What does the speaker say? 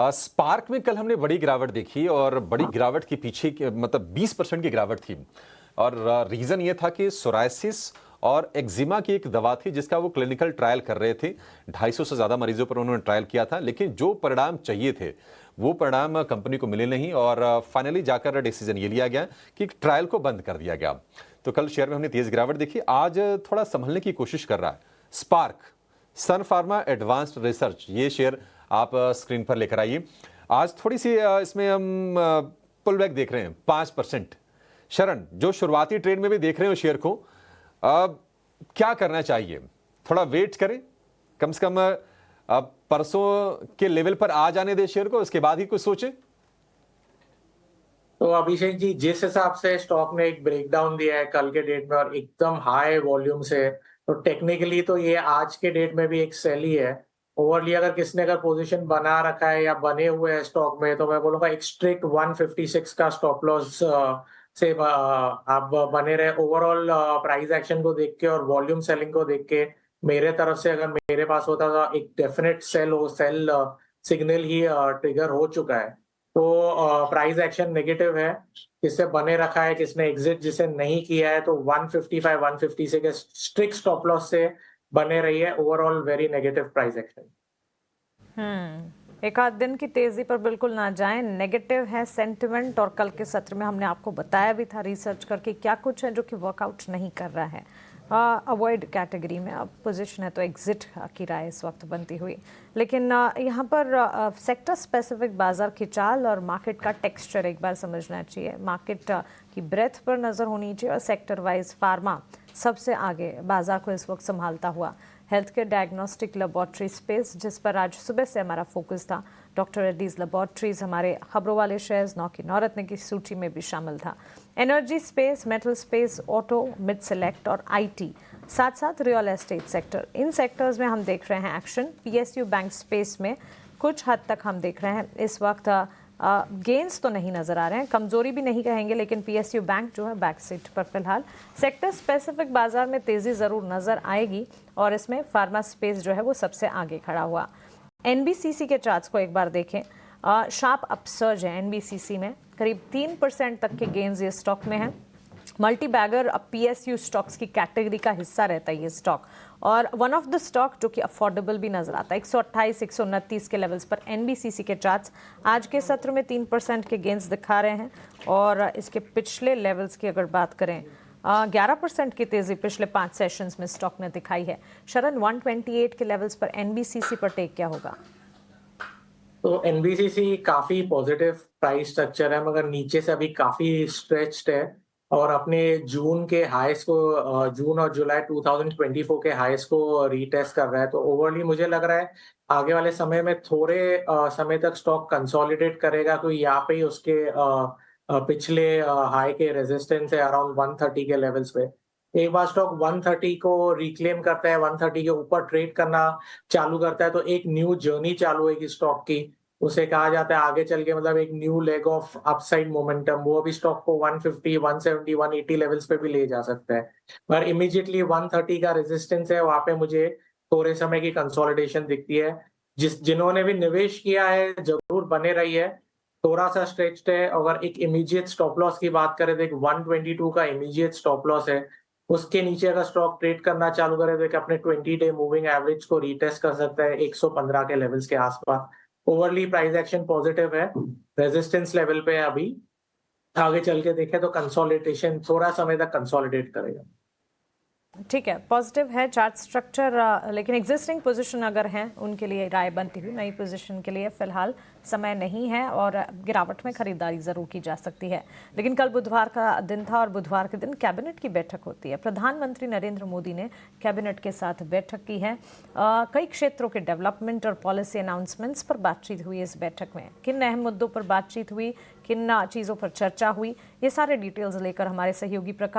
Spark में कल हमने बड़ी गिरावट देखी और बड़ी गिरावट के पीछे मतलब 20% की गिरावट थी। और रीज़न ये था कि सोरायसिस और एक्जिमा की एक दवा थी जिसका वो क्लिनिकल ट्रायल कर रहे थे। 250 से ज़्यादा मरीजों पर उन्होंने ट्रायल किया था, लेकिन जो परिणाम चाहिए थे वो परिणाम कंपनी को मिले नहीं और फाइनली जाकर डिसीजन ये लिया गया कि ट्रायल को बंद कर दिया गया। तो कल शेयर में हमने तेज़ गिरावट देखी। आज थोड़ा संभलने की कोशिश कर रहा है स्पार्क, सन फार्मा एडवांस्ड रिसर्च। ये शेयर आप स्क्रीन पर लेकर आइए। आज थोड़ी सी इसमें हम पुल बैक देख रहे हैं 5%। शरण, जो शुरुआती ट्रेड में भी देख रहे हो शेयर को, क्या करना चाहिए? थोड़ा वेट करें, कम से कम परसों के लेवल पर आ जाने दे शेयर को, उसके बाद ही कुछ सोचें। तो अभिषेक जी, जिस हिसाब से स्टॉक ने एक ब्रेकडाउन दिया है कल के डेट में और एकदम हाई वॉल्यूम से, तो टेक्निकली तो ये आज के डेट में भी एक सेल ही है। ओवरली अगर किसने अगर पोजीशन बना रखा है या बने हुए हैं स्टॉक में, तो मैं बोलूंगा एक स्ट्रिक्ट 156 का स्टॉप लॉस से आप बने रहे। ओवरऑल प्राइस एक्शन को देख के और वॉल्यूम सेलिंग को देख के मेरे तरफ से अगर मेरे पास होता था एक डेफिनेट सेल सिग्नल ही ट्रिगर हो चुका है। तो प्राइस एक्शन नेगेटिव है, किससे बने रखा है, किसने एग्जिट जिसे नहीं किया है, तो 155 150 से के स्ट्रिक्ट स्टॉप लॉस से बने रही है। Overall very negative price action. एक आध दिन की तेजी पर बिल्कुल ना जाएं, नेगेटिव है सेंटिमेंट। और कल के सत्र में हमने आपको बताया भी था रिसर्च करके क्या कुछ है जो कि वर्कआउट नहीं कर रहा है। अवॉइड कैटेगरी में अब पोजीशन है तो एग्जिट की राय इस वक्त बनती हुई। लेकिन यहाँ पर सेक्टर स्पेसिफिक बाजार की चाल और मार्केट का टेक्सचर एक बार समझना चाहिए। मार्केट की ब्रेथ पर नज़र होनी चाहिए और सेक्टर वाइज फार्मा सबसे आगे बाजार को इस वक्त संभालता हुआ। Health care diagnostic laboratory space, जिस पर आज सुबह से हमारा फोकस था, डॉक्टर रेड्डीज लेबॉर्ट्रीज हमारे खबरों वाले शेयर्स 9 की 9 रत्न की सूची में भी शामिल था। Energy space, metal space, auto, mid select और आईटी, साथ साथ रियल एस्टेट सेक्टर, इन सेक्टर्स में हम देख रहे हैं एक्शन। पीएसयू बैंक स्पेस में कुछ हद तक हम देख रहे हैं इस वक्त गेंस तो नहीं नजर आ रहे हैं, कमजोरी भी नहीं कहेंगे, लेकिन पीएसयू बैंक जो है बैक सीट पर फिलहाल। सेक्टर स्पेसिफिक बाजार में तेजी जरूर नजर आएगी और इसमें फार्मा स्पेस जो है वो सबसे आगे खड़ा हुआ। एनबीसीसी के चार्ट्स को एक बार देखें, शार्प अपसर्ज है एनबीसीसी में, करीब 3% तक के गेंस ये स्टॉक में है। मल्टी बैगर पीएसयू स्टॉक्स की कैटेगरी का हिस्सा रहता है ये स्टॉक, और वन ऑफ द स्टॉक जो कि अफोर्डेबल भी नजर आता है। 128 129 के लेवल्स पर एनबीसीसी के चार्ट्स आज के सत्र में 3% के गेंस दिखा रहे हैं। और इसके पिछले लेवल्स की अगर बात करें, 11% की तेजी पिछले 5 सेशंस में स्टॉक ने दिखाई है। शरण, 128 के लेवल्स पर एनबीसीसी पर टेक क्या होगा? तो एनबीसीसी काफी पॉजिटिव प्राइस स्ट्रक्चर है, मगर नीचे से अभी काफी स्ट्रेच्ड है और अपने जून के हाईस को जून और जुलाई 2024 के हाईस को रीटेस्ट कर रहा है। तो ओवरली मुझे लग रहा है आगे वाले समय में थोड़े समय तक स्टॉक कंसोलिडेट करेगा, तो यहाँ पे ही उसके पिछले हाई के रेजिस्टेंस है अराउंड 130 के लेवल्स पे। एक बार स्टॉक 130 को रिक्लेम करता है, 130 के ऊपर ट्रेड करना चालू करता है, तो एक न्यू जर्नी चालू होगी स्टॉक की। उसे कहा जाता है आगे चल के मतलब एक new leg of upside momentum, वो अभी स्टॉक को 150 170 180 लेवल्स पे भी ले जा सकता है। पर इमीडिएटली 130 का रेजिस्टेंस है, वहां पे मुझे थोड़े समय की कंसोलिडेशन दिखती है। जिन्होंने भी निवेश किया है जरूर बने रही है, थोड़ा सा स्ट्रेच्ड है। अगर एक इमीडिएट स्टॉप लॉस की बात करें तो एक 122 का इमीडिएट स्टॉप लॉस है। उसके नीचे अगर स्टॉक ट्रेड करना चालू करे तो एक अपने 20 डे मूविंग एवरेज को रीटेस्ट कर सकता है 115 के लेवल्स के आसपास। ओवरली प्राइस एक्शन पॉजिटिव है, रेजिस्टेंस लेवल पे है अभी। आगे चल के देखें तो कंसोलिडेशन थोड़ा समय तक कंसोलिडेट करेगा। ठीक है, पॉजिटिव है चार्ट स्ट्रक्चर, लेकिन एग्जिस्टिंग पोजीशन अगर हैं उनके लिए राय बनती हुई, नई पोजीशन के लिए फिलहाल समय नहीं है और गिरावट में खरीदारी जरूर की जा सकती है। लेकिन कल बुधवार का दिन था और बुधवार के दिन कैबिनेट की बैठक होती है। प्रधानमंत्री नरेंद्र मोदी ने कैबिनेट के साथ बैठक की है। कई क्षेत्रों के डेवलपमेंट और पॉलिसी अनाउंसमेंट्स पर बातचीत हुई इस बैठक में। किन अहम मुद्दों पर बातचीत हुई, किन चीज़ों पर चर्चा हुई, ये सारे डिटेल्स लेकर हमारे सहयोगी प्रकाश